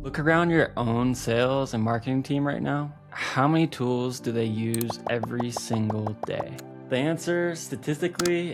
Look around your own sales and marketing team right now. How many tools do they use every single day? The answer, statistically,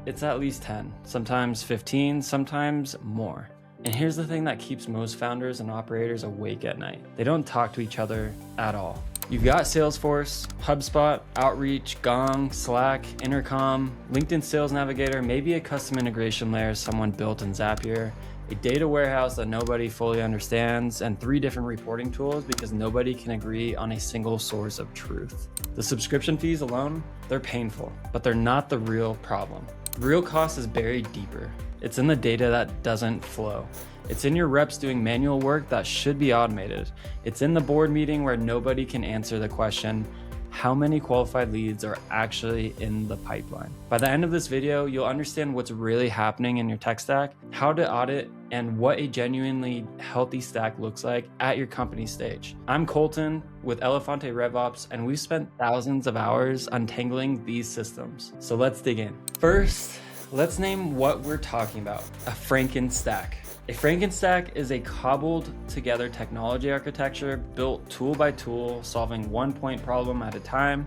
it's at least 10, sometimes 15, sometimes more. And here's the thing that keeps most founders and operators awake at night. They don't talk to each other at all. You've got Salesforce, HubSpot, Outreach, Gong, Slack, Intercom, LinkedIn Sales Navigator, maybe a custom integration layer someone built in Zapier, a data warehouse that nobody fully understands, and 3 different reporting tools because nobody can agree on a single source of truth. The subscription fees alone, they're painful, but they're not the real problem. The real cost is buried deeper. It's in the data that doesn't flow. It's in your reps doing manual work that should be automated. It's in the board meeting where nobody can answer the question, how many qualified leads are actually in the pipeline? By the end of this video, you'll understand what's really happening in your tech stack, how to audit, and what a genuinely healthy stack looks like at your company stage. I'm Colton with Elefante RevOps, and we've spent thousands of hours untangling these systems. So let's dig in. First, let's name what we're talking about, a Frankenstack. A Frankenstack is a cobbled together technology architecture built tool by tool, solving one point problem at a time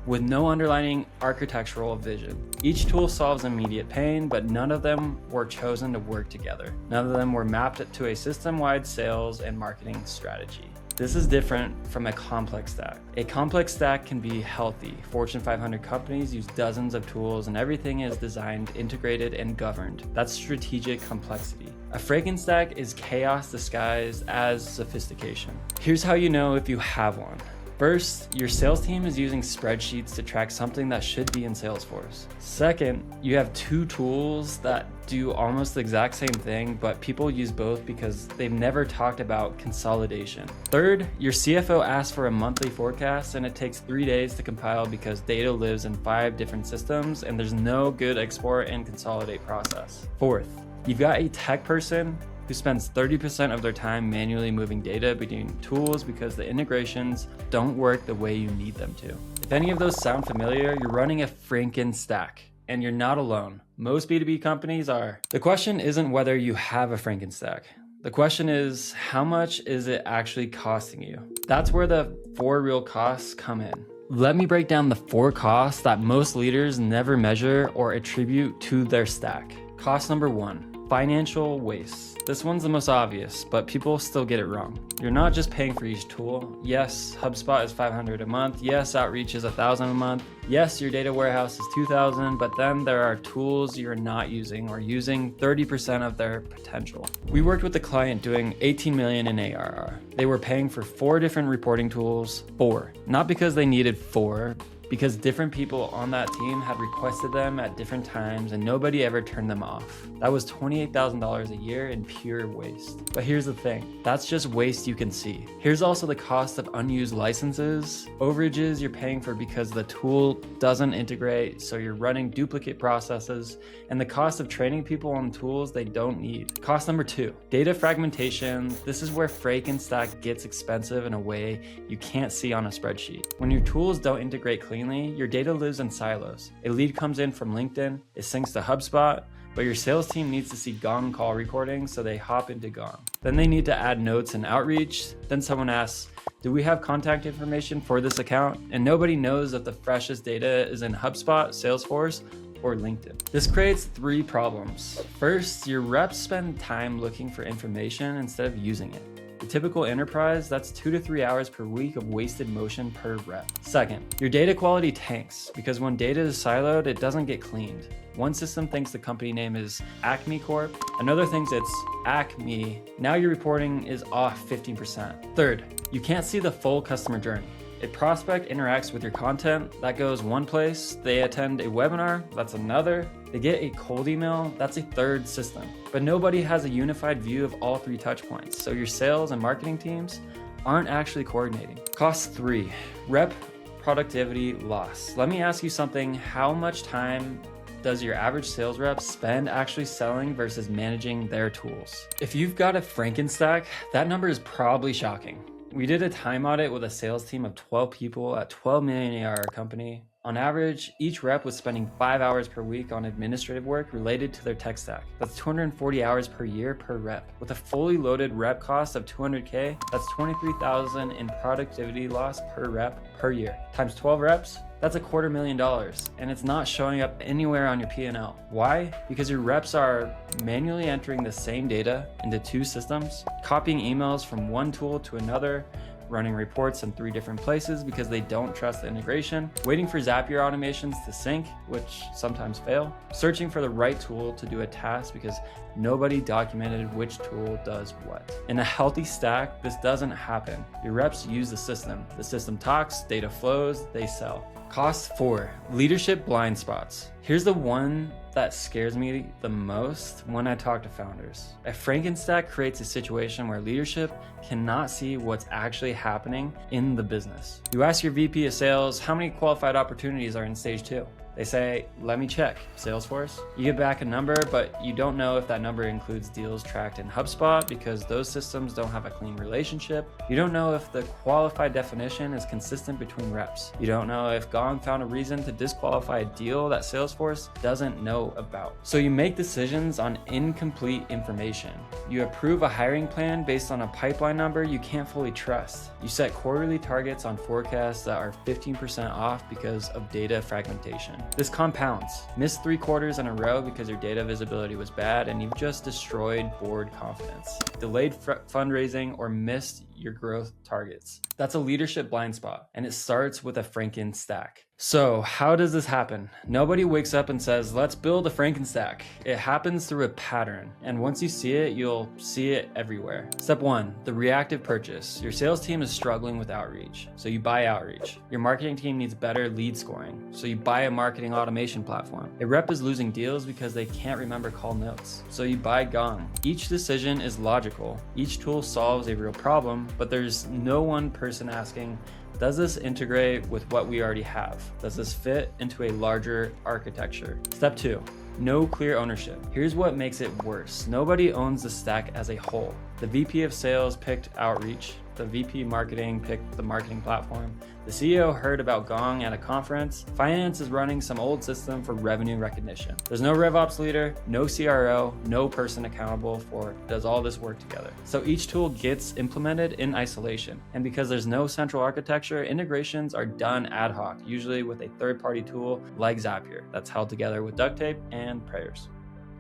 with no underlying architectural vision. Each tool solves immediate pain, but none of them were chosen to work together. None of them were mapped to a system-wide sales and marketing strategy. This is different from a complex stack. A complex stack can be healthy. Fortune 500 companies use dozens of tools and everything is designed, integrated, and governed. That's strategic complexity. A Frankenstack is chaos disguised as sophistication. Here's how you know if you have one. First, your sales team is using spreadsheets to track something that should be in Salesforce. Second, you have 2 tools that do almost the exact same thing, but people use both because they've never talked about consolidation. Third, your CFO asks for a monthly forecast and it takes 3 days to compile because data lives in 5 different systems and there's no good export and consolidate process. Fourth, you've got a tech person who spends 30% of their time manually moving data between tools because the integrations don't work the way you need them to. If any of those sound familiar, you're running a Frankenstack, and you're not alone. Most B2B companies are. The question isn't whether you have a Frankenstack. The question is, how much is it actually costing you? That's where the 4 real costs come in. Let me break down the 4 costs that most leaders never measure or attribute to their stack. Cost number 1, financial waste. This one's the most obvious, but people still get it wrong. You're not just paying for each tool. Yes, HubSpot is $500 a month. Yes, Outreach is $1,000 a month. Yes, your data warehouse is $2,000, but then there are tools you're not using or using 30% of their potential. We worked with a client doing $18 million in ARR. They were paying for 4 different reporting tools, 4. Not because they needed 4, because different people on that team had requested them at different times and nobody ever turned them off. That was $28,000 a year in pure waste. But here's the thing, that's just waste you can see. Here's also the cost of unused licenses, overages you're paying for because the tool doesn't integrate, so you're running duplicate processes, and the cost of training people on tools they don't need. Cost number 2, data fragmentation. This is where Frankenstack gets expensive in a way you can't see on a spreadsheet. When your tools don't integrate cleanly, your data lives in silos. A lead comes in from LinkedIn, it syncs to HubSpot, but your sales team needs to see Gong call recordings, so they hop into Gong. Then they need to add notes in Outreach. Then someone asks, do we have contact information for this account? And nobody knows if the freshest data is in HubSpot, Salesforce, or LinkedIn. This creates 3 problems. First, your reps spend time looking for information instead of using it. The typical enterprise, that's 2 to 3 hours per week of wasted motion per rep. Second, your data quality tanks because when data is siloed, it doesn't get cleaned. One system thinks the company name is Acme Corp. Another thinks it's Acme. Now your reporting is off 15%. Third, you can't see the full customer journey. A prospect interacts with your content, that goes one place. They attend a webinar, that's another. They get a cold email, that's a third system. But nobody has a unified view of all 3 touch points, so your sales and marketing teams aren't actually coordinating. Cost 3, rep productivity loss. Let me ask you something, how much time does your average sales rep spend actually selling versus managing their tools? If you've got a Frankenstack, that number is probably shocking. We did a time audit with a sales team of 12 people at 12 million ARR company. On average, each rep was spending 5 hours per week on administrative work related to their tech stack. That's 240 hours per year per rep. With a fully loaded rep cost of $200K, that's $23,000 in productivity loss per rep per year. Times 12 reps, that's $250,000, and it's not showing up anywhere on your P&L. Why? Because your reps are manually entering the same data into 2 systems, copying emails from one tool to another, running reports in 3 different places because they don't trust the integration, waiting for Zapier automations to sync, which sometimes fail, searching for the right tool to do a task because nobody documented which tool does what. In a healthy stack, this doesn't happen. Your reps use the system talks, data flows, they sell. Cost 4, leadership blind spots. Here's the one that scares me the most when I talk to founders. A Frankenstack creates a situation where leadership cannot see what's actually happening in the business. You ask your VP of sales, how many qualified opportunities are in stage 2? They say, let me check, Salesforce. You get back a number, but you don't know if that number includes deals tracked in HubSpot because those systems don't have a clean relationship. You don't know if the qualified definition is consistent between reps. You don't know if Gong found a reason to disqualify a deal that Salesforce doesn't know about. So you make decisions on incomplete information. You approve a hiring plan based on a pipeline number you can't fully trust. You set quarterly targets on forecasts that are 15% off because of data fragmentation. This compounds. Miss 3 quarters in a row because your data visibility was bad and you've just destroyed board confidence. Delayed fundraising or missed your growth targets. That's a leadership blind spot, and it starts with a Frankenstack. So how does this happen? Nobody wakes up and says, let's build a Frankenstack. It happens through a pattern, and once you see it, you'll see it everywhere. Step 1, the reactive purchase. Your sales team is struggling with outreach, so you buy outreach. Your marketing team needs better lead scoring, so you buy a marketing automation platform. A rep is losing deals because they can't remember call notes, so you buy Gong. Each decision is logical. Each tool solves a real problem, but there's no one person asking, does this integrate with what we already have? Does this fit into a larger architecture? Step 2, no clear ownership. Here's what makes it worse. Nobody owns the stack as a whole. The VP of sales picked outreach. The VP marketing picked the marketing platform. The CEO heard about Gong at a conference. Finance is running some old system for revenue recognition. There's no RevOps leader, no CRO, no person accountable for does all this work together. So each tool gets implemented in isolation. And because there's no central architecture, integrations are done ad hoc, usually with a third-party tool like Zapier that's held together with duct tape and prayers.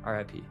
RIP.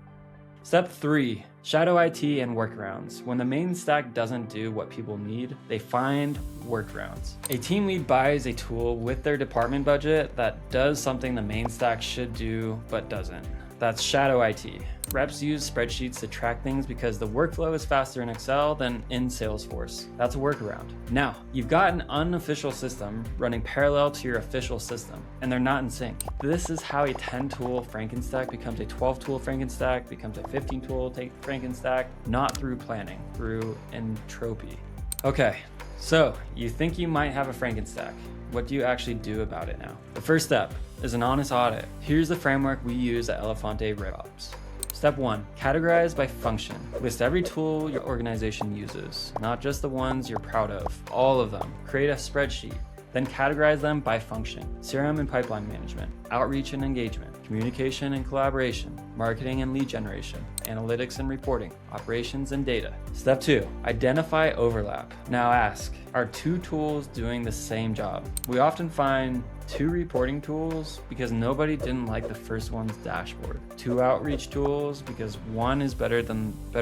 Step 3, shadow IT and workarounds. When the main stack doesn't do what people need, they find workarounds. A team lead buys a tool with their department budget that does something the main stack should do but doesn't. That's shadow IT. Reps use spreadsheets to track things because the workflow is faster in Excel than in Salesforce. That's a workaround. Now, you've got an unofficial system running parallel to your official system, and they're not in sync. This is how a 10-tool Frankenstack becomes a 12-tool Frankenstack, becomes a 15-tool Frankenstack, not through planning, through entropy. Okay, so you think you might have a Frankenstack. What do you actually do about it now? The first step is an honest audit. Here's the framework we use at Elefante RevOps. Step 1, categorize by function. List every tool your organization uses, not just the ones you're proud of, all of them. Create a spreadsheet. Then categorize them by function. CRM and pipeline management, outreach and engagement, communication and collaboration, marketing and lead generation, analytics and reporting, operations and data. Step 2, identify overlap. Now ask, are 2 tools doing the same job? We often find 2 reporting tools because nobody didn't like the first one's dashboard. 2 outreach tools because one is better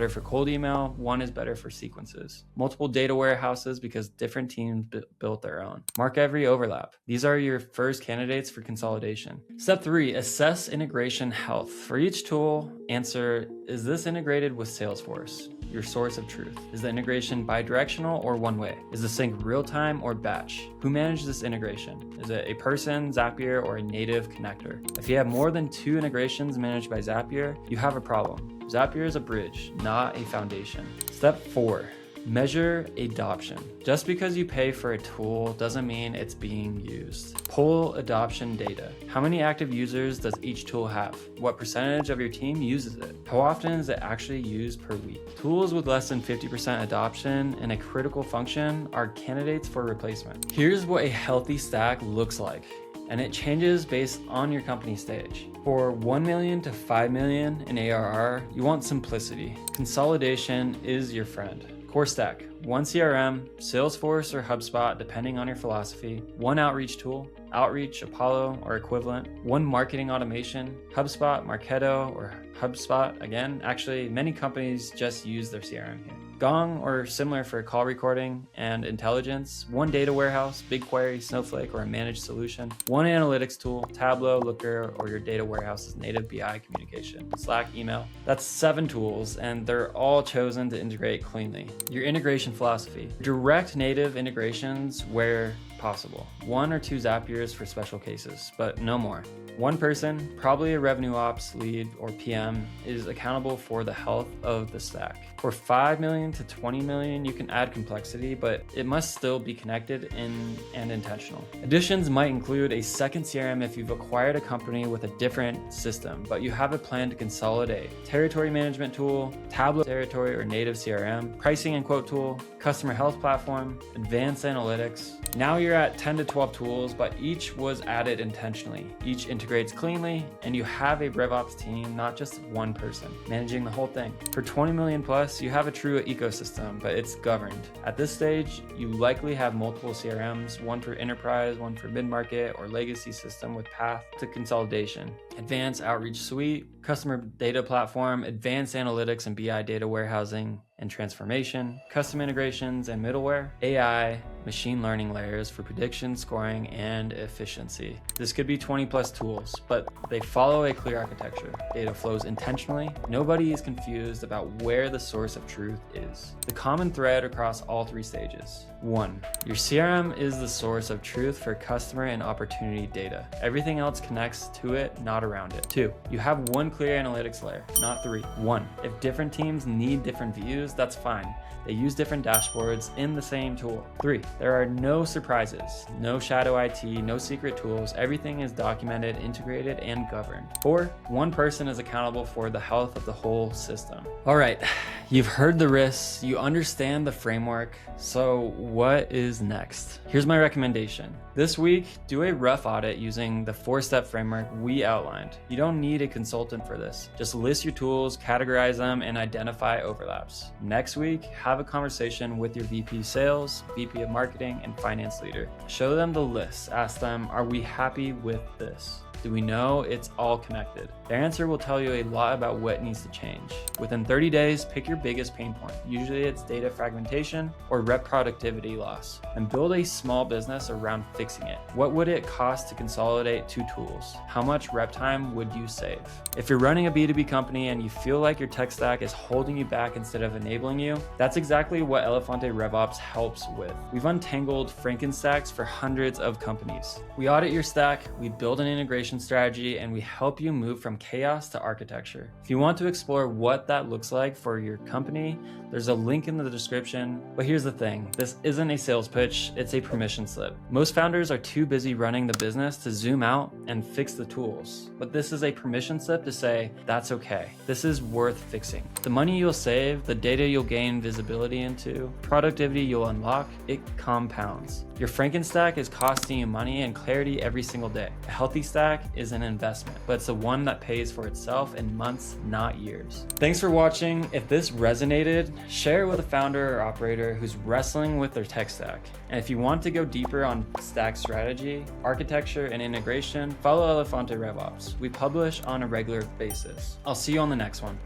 for cold email, one is better for sequences. Multiple data warehouses because different teams built their own. Mark every overlap. These are your first candidates for consolidation. Step 3, assess integration health. For each tool, answer, is this integrated with Salesforce? Your source of truth. Is the integration bidirectional or one way? Is the sync real-time or batch? Who managed this integration? Is it a person, Zapier, or a native connector? If you have more than 2 integrations managed by Zapier, you have a problem. Zapier is a bridge, not a foundation. Step 4, measure adoption. Just because you pay for a tool doesn't mean it's being used. Pull adoption data. How many active users does each tool have? What percentage of your team uses it? How often is it actually used per week? Tools with less than 50% adoption and a critical function are candidates for replacement. Here's what a healthy stack looks like. and it changes based on your company stage. For 1 million to 5 million in ARR, you want simplicity. Consolidation is your friend. Core stack, one CRM, Salesforce or HubSpot, depending on your philosophy, one outreach tool, Outreach, Apollo, or equivalent, one marketing automation, HubSpot, Marketo, or HubSpot. Again, actually, many companies just use their CRM here. Gong or similar for call recording and intelligence, one data warehouse, BigQuery, Snowflake, or a managed solution, one analytics tool, Tableau, Looker, or your data warehouse's native BI communication, Slack, email. That's 7 tools, and they're all chosen to integrate cleanly. Your integration philosophy, direct native integrations where possible. 1 or 2 Zapiers for special cases, but no more. One person, probably a revenue ops lead or PM, is accountable for the health of the stack. For 5 million to 20 million, you can add complexity, but it must still be connected and intentional. Additions might include a second CRM if you've acquired a company with a different system, but you have a plan to consolidate. Territory management tool, Tableau territory or native CRM, pricing and quote tool, customer health platform, advanced analytics. Now you're at 10 to 12 tools, but each was added intentionally. Each integrates cleanly, and you have a RevOps team, not just one person, managing the whole thing. For 20 million plus, you have a true ecosystem, but it's governed. At this stage, you likely have multiple CRMs, one for enterprise, one for mid-market, or legacy system with path to consolidation. Advanced outreach suite, customer data platform, advanced analytics and BI data warehousing and transformation, custom integrations and middleware, AI, machine learning layers for prediction, scoring, and efficiency. This could be 20 plus tools, but they follow a clear architecture. Data flows intentionally. Nobody is confused about where the source of truth is. The common thread across all 3 stages. 1. Your CRM is the source of truth for customer and opportunity data. Everything else connects to it, not around it. 2. You have one clear analytics layer, not 3. 1. If different teams need different views, that's fine. They use different dashboards in the same tool. 3. There are no surprises, no shadow IT, no secret tools. Everything is documented, integrated, and governed. 4. One person is accountable for the health of the whole system. All right, you've heard the risks, you understand the framework, so what is next? Here's my recommendation. This week, do a rough audit using the 4-step framework we outlined. You don't need a consultant for this. Just list your tools, categorize them, and identify overlaps. Next week, have a conversation with your VP sales, VP of marketing, and finance leader. Show them the list. Ask them, are we happy with this? Do we know it's all connected? Their answer will tell you a lot about what needs to change. Within 30 days, pick your biggest pain point. Usually it's data fragmentation or rep productivity loss, and build a small business around fixing it. What would it cost to consolidate 2 tools? How much rep time would you save? If you're running a B2B company and you feel like your tech stack is holding you back instead of enabling you, that's exactly what Elefante RevOps helps with. We've untangled Frankenstacks for hundreds of companies. We audit your stack, we build an integration strategy, and we help you move from chaos to architecture. If you want to explore what that looks like for your company, there's a link in the description. But here's the thing, this isn't a sales pitch, it's a permission slip. Most founders are too busy running the business to zoom out and fix the tools. But this is a permission slip to say, that's okay. This is worth fixing. The money you'll save, the data you'll gain visibility into, productivity you'll unlock, it compounds. Your Frankenstack is costing you money and clarity every single day. A healthy stack is an investment, but it's the one that pays for itself in months, not years. Thanks for watching. If this resonated, share it with a founder or operator who's wrestling with their tech stack. And if you want to go deeper on stack strategy, architecture, and integration, follow Elefante RevOps. We publish on a regular basis. I'll see you on the next one.